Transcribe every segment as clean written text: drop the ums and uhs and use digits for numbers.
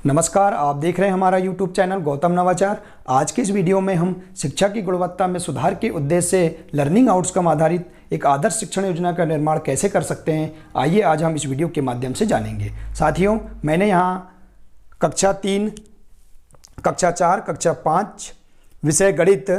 नमस्कार, आप देख रहे हैं हमारा YouTube चैनल गौतम नवाचार। आज के इस वीडियो में हम शिक्षा की गुणवत्ता में सुधार के उद्देश्य से लर्निंग आउटकम आधारित एक आदर्श शिक्षण योजना का निर्माण कैसे कर सकते हैं, आइए आज हम इस वीडियो के माध्यम से जानेंगे। साथियों, मैंने यहाँ कक्षा 3, कक्षा 4, कक्षा 5 विषय गणित,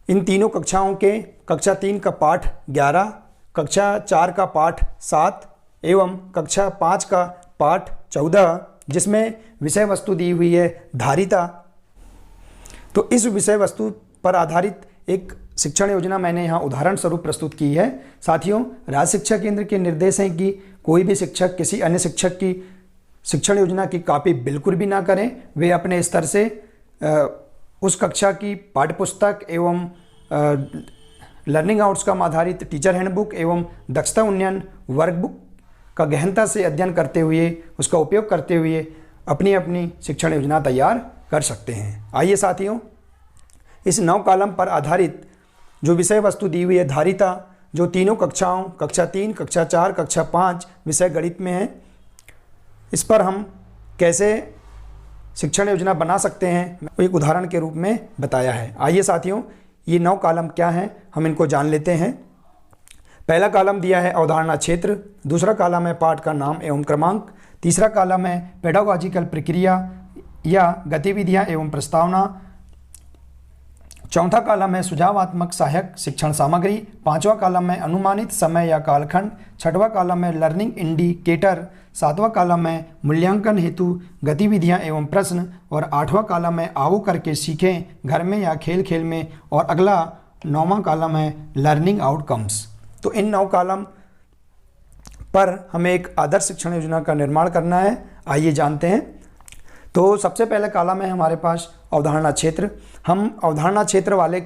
इन तीनों कक्षाओं के कक्षा 3 का पाठ 11, कक्षा 4 का पाठ 7 एवं कक्षा 5 का पाठ 14, जिसमें विषय वस्तु दी हुई है धारिता। तो इस विषय वस्तु पर आधारित एक शिक्षण योजना मैंने यहाँ उदाहरण स्वरूप प्रस्तुत की है। साथियों, राज्य शिक्षा केंद्र के निर्देश हैं कि कोई भी शिक्षक किसी अन्य शिक्षक की शिक्षण योजना की कॉपी बिल्कुल भी ना करें। वे अपने स्तर से उस कक्षा की पाठ्यपुस्तक एवं लर्निंग आउटकम आधारित टीचर हैंडबुक एवं दक्षता उन्नयन वर्कबुक का गहनता से अध्ययन करते हुए, उसका उपयोग करते हुए अपनी अपनी शिक्षण योजना तैयार कर सकते हैं। आइए साथियों, इस 9 कॉलम पर आधारित जो विषय वस्तु दी हुई है धारिता, जो तीनों कक्षाओं कक्षा 3, कक्षा 4, कक्षा 5 विषय गणित में है, इस पर हम कैसे शिक्षण योजना बना सकते हैं एक उदाहरण के रूप में बताया है। आइए साथियों, ये 9 कॉलम क्या हैं हम इनको जान लेते हैं। पहला कॉलम दिया है अवधारणा क्षेत्र, दूसरा कॉलम है पाठ का नाम एवं क्रमांक, तीसरा कॉलम है पेडागॉजिकल प्रक्रिया या गतिविधियां एवं प्रस्तावना, चौथा कॉलम है सुझावात्मक सहायक शिक्षण सामग्री, पांचवा कॉलम है अनुमानित समय या कालखंड, छठवां कॉलम है लर्निंग इंडिकेटर, सातवां कॉलम है मूल्यांकन हेतु गतिविधियां एवं प्रश्न और आठवां कॉलम है आओ करके सीखें घर में या खेल खेल में, और अगला 9वां कॉलम है लर्निंग आउटकम्स। तो इन 9 कॉलम पर हमें एक आदर्श शिक्षण योजना का निर्माण करना है। आइए जानते हैं। तो सबसे पहले कॉलम है हमारे पास अवधारणा क्षेत्र। हम अवधारणा क्षेत्र वाले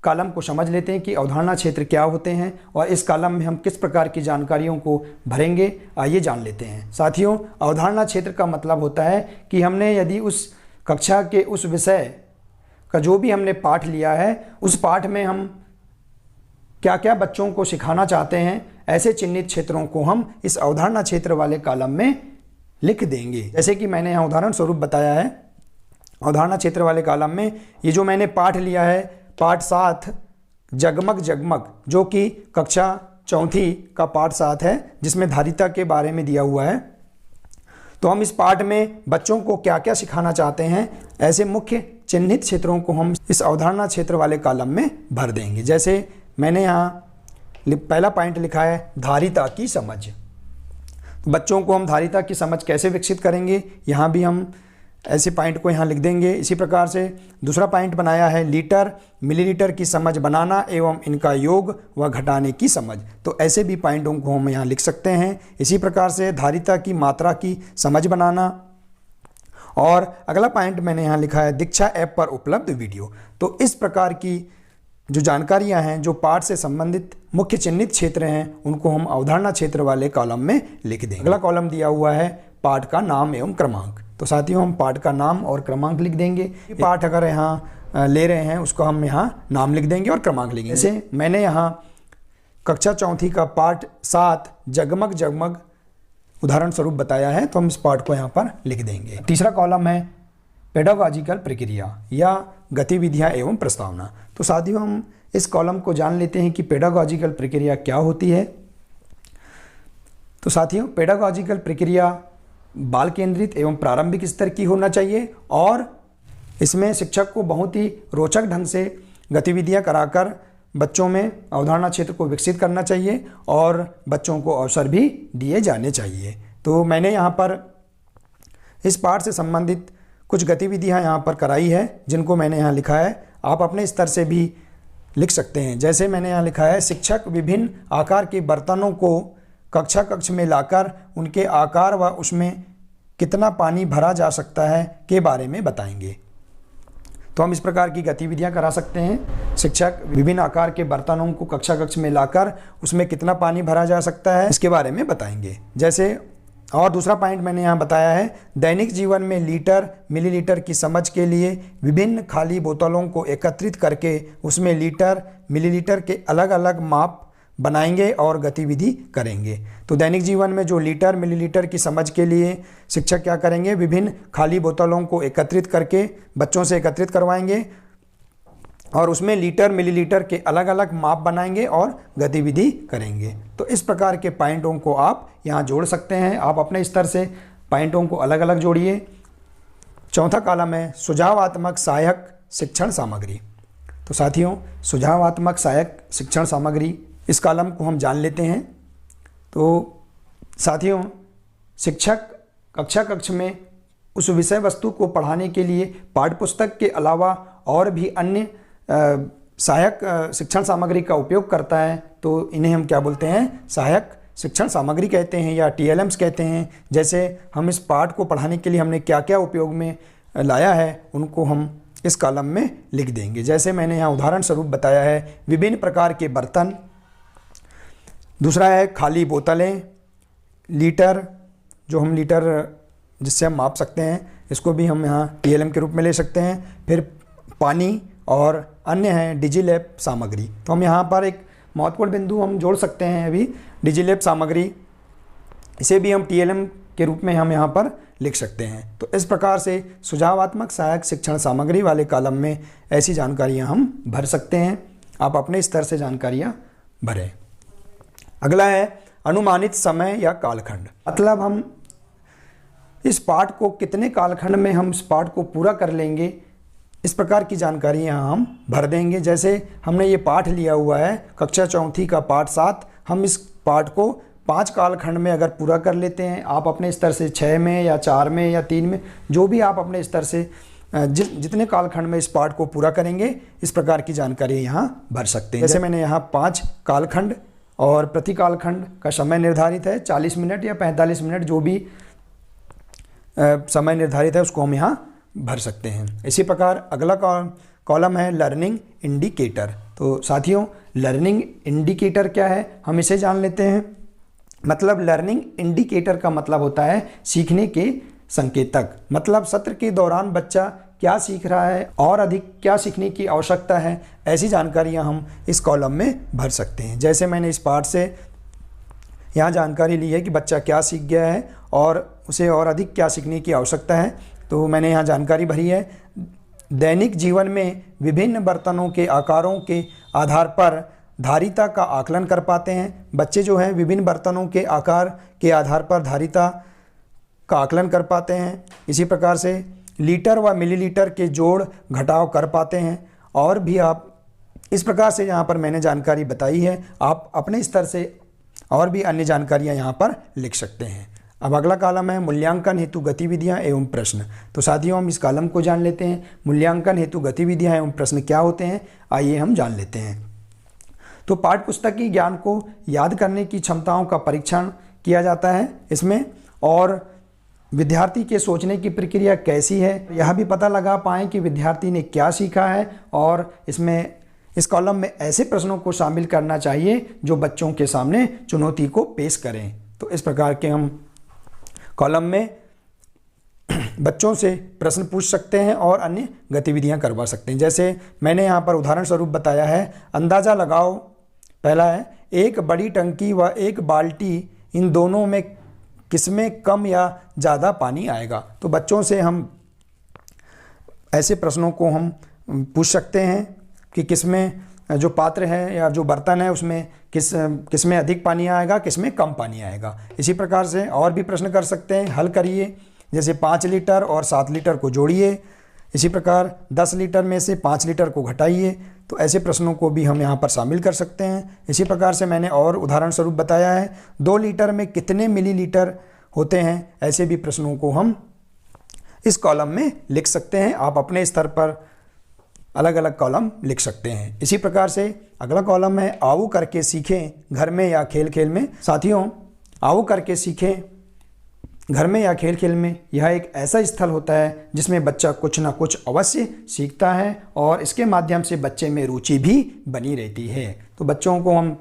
कॉलम को समझ लेते हैं कि अवधारणा क्षेत्र क्या होते हैं और इस कॉलम में हम किस प्रकार की जानकारियों को भरेंगे, आइए जान लेते हैं। साथियों, अवधारणा क्षेत्र का मतलब होता है कि हमने यदि उस कक्षा के उस विषय का जो भी हमने पाठ लिया है, उस पाठ में हम क्या क्या बच्चों को सिखाना चाहते हैं, ऐसे चिन्हित क्षेत्रों को हम इस अवधारणा क्षेत्र वाले कॉलम में लिख देंगे। जैसे कि मैंने यहाँ उदाहरण स्वरूप बताया है, अवधारणा क्षेत्र वाले कॉलम में ये जो मैंने पाठ लिया है, पाठ 7 जगमग जगमग, जो कि कक्षा 4 का पाठ 7 है, जिसमें धारिता के बारे में दिया हुआ है। तो हम इस पाठ में बच्चों को क्या क्या सिखाना चाहते हैं, ऐसे मुख्य चिन्हित क्षेत्रों को हम इस अवधारणा क्षेत्र वाले कॉलम में भर देंगे। जैसे मैंने यहाँ पहला पॉइंट लिखा है धारिता की समझ। तो बच्चों को हम धारिता की समझ कैसे विकसित करेंगे, यहाँ भी हम ऐसे पॉइंट को यहाँ लिख देंगे। इसी प्रकार से दूसरा पॉइंट बनाया है लीटर मिलीलीटर की समझ बनाना एवं इनका योग व घटाने की समझ। तो ऐसे भी पॉइंटों को हम यहाँ लिख सकते हैं। इसी प्रकार से धारिता की मात्रा की समझ बनाना। और अगला पॉइंट मैंने यहाँ लिखा है दीक्षा ऐप पर उपलब्ध वीडियो। तो इस प्रकार की जो जानकारियां हैं, जो पाठ से संबंधित मुख्य चिन्हित क्षेत्र हैं, उनको हम अवधारणा क्षेत्र वाले कॉलम में लिख देंगे। अगला कॉलम दिया हुआ है पाठ का नाम एवं क्रमांक। तो साथियों, हम पाठ का नाम और क्रमांक लिख देंगे। पाठ अगर यहाँ ले रहे हैं, उसको हम यहाँ नाम लिख देंगे और क्रमांक लिखेंगे। जैसे मैंने यहाँ कक्षा 4 का पाठ 7 जगमग जगमग उदाहरण स्वरूप बताया है, तो हम इस पाठ को यहाँ पर लिख देंगे। तीसरा कॉलम है पेडागॉजिकल प्रक्रिया या गतिविधियां एवं प्रस्तावना। तो साथियों, हम इस कॉलम को जान लेते हैं कि पेडागॉजिकल प्रक्रिया क्या होती है। तो साथियों, पेडागॉजिकल प्रक्रिया बाल केंद्रित एवं प्रारंभिक स्तर की होना चाहिए और इसमें शिक्षक को बहुत ही रोचक ढंग से गतिविधियां कराकर बच्चों में अवधारणा क्षेत्र को विकसित करना चाहिए और बच्चों को अवसर भी दिए जाने चाहिए। तो मैंने यहाँ पर इस पाठ से संबंधित कुछ गतिविधियां यहाँ पर कराई है, जिनको मैंने यहाँ लिखा है। आप अपने स्तर से भी लिख सकते हैं। जैसे मैंने यहाँ लिखा है शिक्षक विभिन्न आकार के बर्तनों को कक्षा कक्ष में लाकर उनके आकार व उसमें कितना पानी भरा जा सकता है के बारे में बताएंगे। तो हम इस प्रकार की गतिविधियां करा सकते हैं। शिक्षक विभिन्न आकार के बर्तनों को कक्षा कक्ष में लाकर उसमें कितना पानी भरा जा सकता है, इसके बारे में बताएंगे। जैसे और दूसरा पॉइंट मैंने यहाँ बताया है दैनिक जीवन में लीटर मिलीलीटर की समझ के लिए विभिन्न खाली बोतलों को एकत्रित करके उसमें लीटर मिलीलीटर के अलग अलग माप बनाएंगे और गतिविधि करेंगे। तो दैनिक जीवन में जो लीटर मिलीलीटर की समझ के लिए शिक्षक क्या करेंगे, विभिन्न खाली बोतलों को एकत्रित करके बच्चों से एकत्रित करवाएंगे और उसमें लीटर मिलीलीटर के अलग अलग माप बनाएंगे और गतिविधि करेंगे। तो इस प्रकार के पॉइंटों को आप यहाँ जोड़ सकते हैं। आप अपने स्तर से पॉइंटों को अलग अलग जोड़िए। चौथा कॉलम है सुझावात्मक सहायक शिक्षण सामग्री। तो साथियों, सुझावात्मक सहायक शिक्षण सामग्री, इस कॉलम को हम जान लेते हैं। तो साथियों, शिक्षक कक्ष में उस विषय वस्तु को पढ़ाने के लिए पाठ्यपुस्तक के अलावा और भी अन्य सहायक शिक्षण सामग्री का उपयोग करता है। तो इन्हें हम क्या बोलते हैं, सहायक शिक्षण सामग्री कहते हैं या TLMs कहते हैं। जैसे हम इस पाठ को पढ़ाने के लिए हमने क्या क्या उपयोग में लाया है, उनको हम इस कॉलम में लिख देंगे। जैसे मैंने यहाँ उदाहरण स्वरूप बताया है, विभिन्न प्रकार के बर्तन, दूसरा है खाली बोतलें, लीटर, जो हम लीटर जिससे हम माप सकते हैं, इसको भी हम यहाँ TLM के रूप में ले सकते हैं। फिर पानी और अन्य है डिजिलैब सामग्री। तो हम यहाँ पर एक महत्वपूर्ण बिंदु हम जोड़ सकते हैं अभी, डिजिलैब सामग्री, इसे भी हम TLM के रूप में हम यहाँ पर लिख सकते हैं। तो इस प्रकार से सुझावात्मक सहायक शिक्षण सामग्री वाले कॉलम में ऐसी जानकारियाँ हम भर सकते हैं। आप अपने स्तर से जानकारियाँ भरें। अगला है अनुमानित समय या कालखंड। मतलब हम इस पाठ को कितने कालखंड में हम इस पाठ को पूरा कर लेंगे, इस प्रकार की जानकारी यहाँ हम भर देंगे। जैसे हमने ये पाठ लिया हुआ है कक्षा चौथी का पाठ 7, हम इस पाठ को 5 कालखंड में अगर पूरा कर लेते हैं, आप अपने स्तर से 6 में या 4 में या 3 में, जो भी आप अपने स्तर से जितने कालखंड में इस पाठ को पूरा करेंगे, इस प्रकार की जानकारी यहाँ भर सकते हैं। जैसे मैंने यहाँ 5 कालखंड और प्रति कालखंड का समय निर्धारित है 40 मिनट या 45 मिनट, जो भी समय निर्धारित है उसको हम यहाँ भर सकते हैं। इसी प्रकार अगला कॉलम है लर्निंग इंडिकेटर। तो साथियों, लर्निंग इंडिकेटर क्या है, हम इसे जान लेते हैं। मतलब लर्निंग इंडिकेटर का मतलब होता है सीखने के संकेतक। मतलब सत्र के दौरान बच्चा क्या सीख रहा है और अधिक क्या सीखने की आवश्यकता है, ऐसी जानकारियाँ हम इस कॉलम में भर सकते हैं। जैसे मैंने इस पाठ से यहाँ जानकारी ली है कि बच्चा क्या सीख गया है और उसे और अधिक क्या सीखने की आवश्यकता है, तो मैंने यहाँ जानकारी भरी है। दैनिक जीवन में विभिन्न बर्तनों के आकारों के आधार पर धारिता का आकलन कर पाते हैं। बच्चे जो हैं विभिन्न बर्तनों के आकार के आधार पर धारिता का आकलन कर पाते हैं। इसी प्रकार से लीटर व मिलीलीटर के जोड़ घटाव कर पाते हैं। और भी आप इस प्रकार से यहाँ पर मैंने जानकारी बताई है। आप अपने स्तर से और भी अन्य जानकारियाँ यहाँ पर लिख सकते हैं। अब अगला कॉलम है मूल्यांकन हेतु गतिविधियाँ एवं प्रश्न। तो साथियों, हम इस कॉलम को जान लेते हैं। मूल्यांकन हेतु गतिविधियाँ एवं प्रश्न क्या होते हैं, आइए हम जान लेते हैं। तो पाठ्यपुस्तकीय ज्ञान को याद करने की क्षमताओं का परीक्षण किया जाता है इसमें, और विद्यार्थी के सोचने की प्रक्रिया कैसी है, यह भी पता लगा पाएँ कि विद्यार्थी ने क्या सीखा है। और इसमें इस कॉलम में ऐसे प्रश्नों को शामिल करना चाहिए जो बच्चों के सामने चुनौती को पेश करें। तो इस प्रकार के हम कॉलम में बच्चों से प्रश्न पूछ सकते हैं और अन्य गतिविधियां करवा सकते हैं। जैसे मैंने यहाँ पर उदाहरण स्वरूप बताया है, अंदाज़ा लगाओ। पहला है, एक बड़ी टंकी व एक बाल्टी, इन दोनों में किसमें कम या ज़्यादा पानी आएगा। तो बच्चों से हम ऐसे प्रश्नों को हम पूछ सकते हैं कि किसमें जो पात्र है या जो बर्तन है उसमें किसमें अधिक पानी आएगा, किसमें कम पानी आएगा। इसी प्रकार से और भी प्रश्न कर सकते हैं, हल करिए। जैसे 5 लीटर और 7 लीटर को जोड़िए। इसी प्रकार 10 लीटर में से 5 लीटर को घटाइए। तो ऐसे प्रश्नों को भी हम यहाँ पर शामिल कर सकते हैं। इसी प्रकार से मैंने और उदाहरण स्वरूप बताया है, 2 लीटर में कितने मिलीलीटर होते हैं। ऐसे भी प्रश्नों को हम इस कॉलम में लिख सकते हैं। आप अपने स्तर पर अलग अलग कॉलम लिख सकते हैं। इसी प्रकार से अगला कॉलम है आओ करके सीखें, घर में या खेल खेल में। साथियों, आओ करके सीखें घर में या खेल खेल में, यह एक ऐसा स्थल होता है जिसमें बच्चा कुछ ना कुछ अवश्य सीखता है और इसके माध्यम से बच्चे में रुचि भी बनी रहती है। तो बच्चों को हम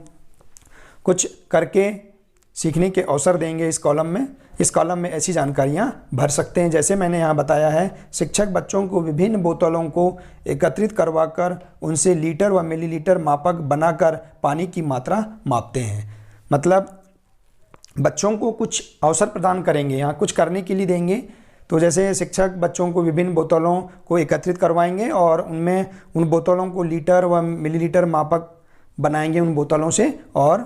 कुछ करके सीखने के अवसर देंगे इस कॉलम में। इस कॉलम में ऐसी जानकारियां भर सकते हैं। जैसे मैंने यहाँ बताया है, शिक्षक बच्चों को विभिन्न बोतलों को एकत्रित करवाकर उनसे लीटर व मिलीलीटर मापक बनाकर पानी की मात्रा मापते हैं। मतलब बच्चों को कुछ अवसर प्रदान करेंगे, यहाँ कुछ करने के लिए देंगे। तो जैसे शिक्षक बच्चों को विभिन्न बोतलों को एकत्रित करवाएंगे और उनमें उन बोतलों को लीटर व मिलीलीटर मापक बनाएंगे उन बोतलों से और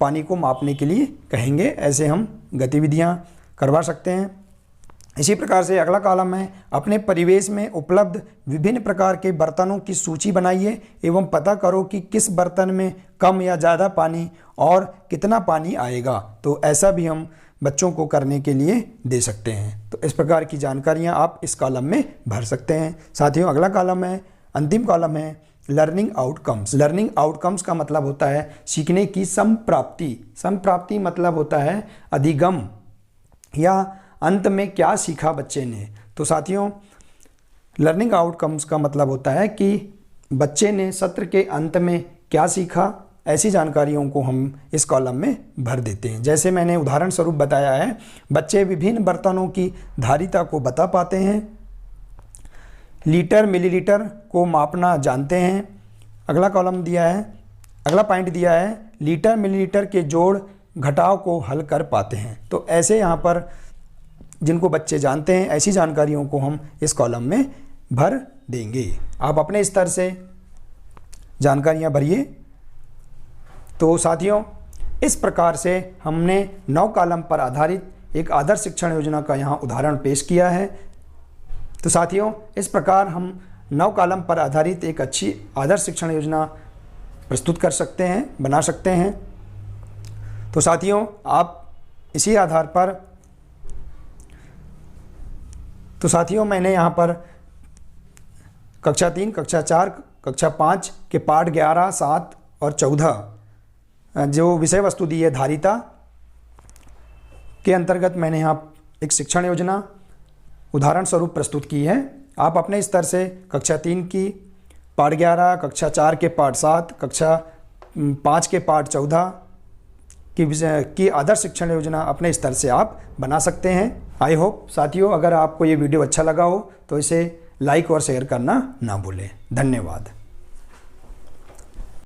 पानी को मापने के लिए कहेंगे। ऐसे हम गतिविधियां करवा सकते हैं। इसी प्रकार से अगला कॉलम है, अपने परिवेश में उपलब्ध विभिन्न प्रकार के बर्तनों की सूची बनाइए एवं पता करो कि किस बर्तन में कम या ज़्यादा पानी और कितना पानी आएगा। तो ऐसा भी हम बच्चों को करने के लिए दे सकते हैं। तो इस प्रकार की जानकारियां आप इस कॉलम में भर सकते हैं। साथियों, अगला कॉलम है, अंतिम कॉलम है, लर्निंग आउटकम्स। लर्निंग आउटकम्स का मतलब होता है सीखने की संप्राप्ति। संप्राप्ति मतलब होता है अधिगम या अंत में क्या सीखा बच्चे ने। तो साथियों, लर्निंग आउटकम्स का मतलब होता है कि बच्चे ने सत्र के अंत में क्या सीखा। ऐसी जानकारियों को हम इस कॉलम में भर देते हैं। जैसे मैंने उदाहरण स्वरूप बताया है, बच्चे विभिन्न बर्तनों की धारिता को बता पाते हैं, लीटर मिलीलीटर को मापना जानते हैं। अगला कॉलम दिया है, अगला पॉइंट दिया है, लीटर मिलीलीटर के जोड़ घटाव को हल कर पाते हैं। तो ऐसे यहाँ पर जिनको बच्चे जानते हैं, ऐसी जानकारियों को हम इस कॉलम में भर देंगे। आप अपने स्तर से जानकारियाँ भरिए। तो साथियों, इस प्रकार से हमने 9 कॉलम पर आधारित एक आदर्श शिक्षण योजना का यहाँ उदाहरण पेश किया है। तो साथियों, इस प्रकार हम 9 कॉलम पर आधारित एक अच्छी आदर्श शिक्षण योजना प्रस्तुत कर सकते हैं, बना सकते हैं। तो साथियों, आप इसी आधार पर मैंने यहाँ पर कक्षा 3, कक्षा 4, कक्षा 5 के पाठ 11, 7 और 14 जो विषय वस्तु दी है धारिता के अंतर्गत मैंने यहाँ एक शिक्षण योजना उदाहरण स्वरूप प्रस्तुत की है। आप अपने स्तर से कक्षा 3 की पाठ 11, कक्षा 4 के पाठ 7, कक्षा 5 के पाठ 14 की आदर्श शिक्षण योजना अपने स्तर से आप बना सकते हैं। आई होप साथियों, अगर आपको ये वीडियो अच्छा लगा हो तो इसे लाइक और शेयर करना ना भूलें। धन्यवाद।